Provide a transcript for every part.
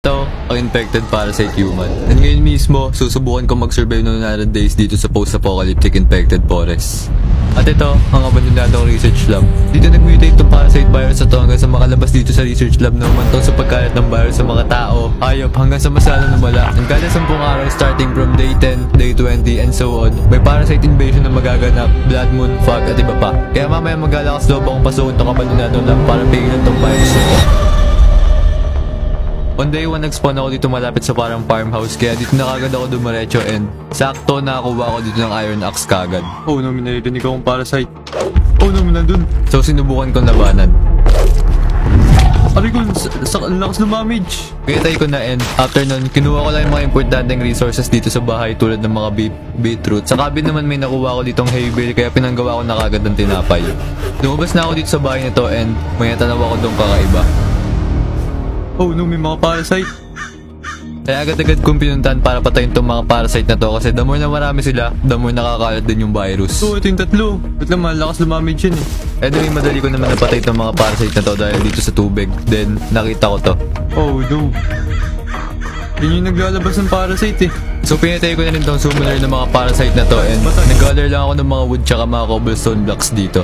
ito, ang infected parasite human. And ngayon mismo, susubukan ko mag-survive ng 100 days dito sa post-apocalyptic infected forest. At ito, ang abandonadong research lab. Dito nag-mutate itong parasite virus na to hanggang sa makalabas dito sa research lab na umantong sa pagkalat ng virus sa mga tao, hayop, hanggang sa masala lumala. Ang kada 10 araw starting from day 10, day 20, and so on, may parasite invasion na magaganap, blood moon, fog, at iba pa. Kaya mamaya maglalakas loob akong pasukin itong abandonadong lab para pigilan itong virus na to. On day 1, nag-spawn ako dito malapit sa parang farmhouse, kaya dito na kagad ako dumiretso and sakto nakakuha ako dito ng iron axe kagad. Oh no, may narinig akong parasite. Oh no, nandun. So sinubukan kong labanan. Aray ko, ang lakas ng damage. Pinatay ko na and after nun, kinuha ko lang yung mga importanteng resources dito sa bahay tulad ng mga beetroot. Sa cabin naman may nakuha ko ditong hay bale kaya pinanggawa ko na kagad ng tinapay. Lumabas na ako dito sa bahay na to and may natanaw ako doon kakaiba. Oh no, may mga parasite. Kaya agad-agad kong pinuntahan para patayin tong mga parasite na to kasi the more na marami sila, the more nakakalat din yung virus. So, ito yung tatlo. Ba't lang malakas lumamage yan eh. Anyway, madali ko naman napatay itong mga parasite na to dahil dito sa tubig. Then, nakita ko to. Oh no. Yun yung naglalabas ng parasite eh. So, pinatay ko na rin itong summoner ng mga parasite na to and nag-gather lang ako ng mga wood tsaka mga cobblestone blocks dito.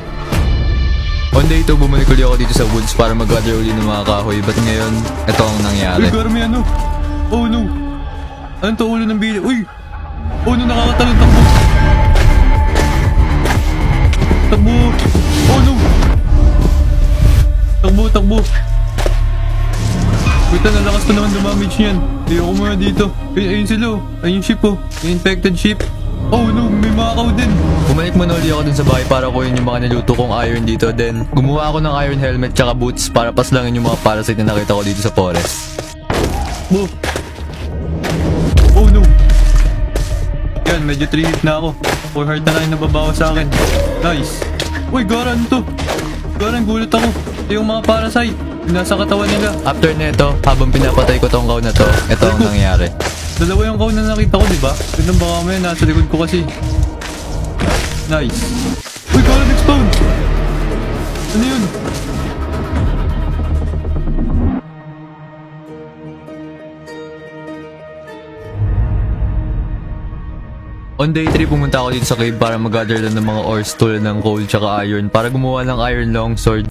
On day 2, bumalik ulit ako dito sa woods para mag-gather ulit ng mga kahoy. But ngayon, ito ang nangyari. Uy, garami ano? Oh no. Anong to ulo ng bili? Uy! Oh no, nakakatalon. Takbo! Takbo! Oh no! Takbo! Wait na, nalakas pa naman damage niyan. Hindi ako muna dito. Ayun sila oh. Ayun yung ship oh. Yung infected ship. Oh no, may makaw din. Bumalik muna ulit ako dun sa bahay para kunin yung mga niluto kong iron dito. Then, gumawa ako ng iron helmet tsaka boots para paslangin yung mga parasite na nakita ko dito sa forest. Oh. Oh no. Yan, medyo 3 hit na ako. 4 heart na lang yung nababawa sa akin. Nice. Uy, garan to. Garan, gulat ako. Ito yung mga parasite. Nasa katawan nila. After neto, habang pinapatay ko tong cow na to, ito ang nangyari. Dalawa yung kaw na nakita ko, diba? Ganun baka may nasa likod ko kasi. Nice. Uy, garan expound. Ano yun? On day 3, pumunta ako dito sa cave para mag-gather lang ng mga ores tulad ng coal tsaka iron para gumawa ng iron longsword.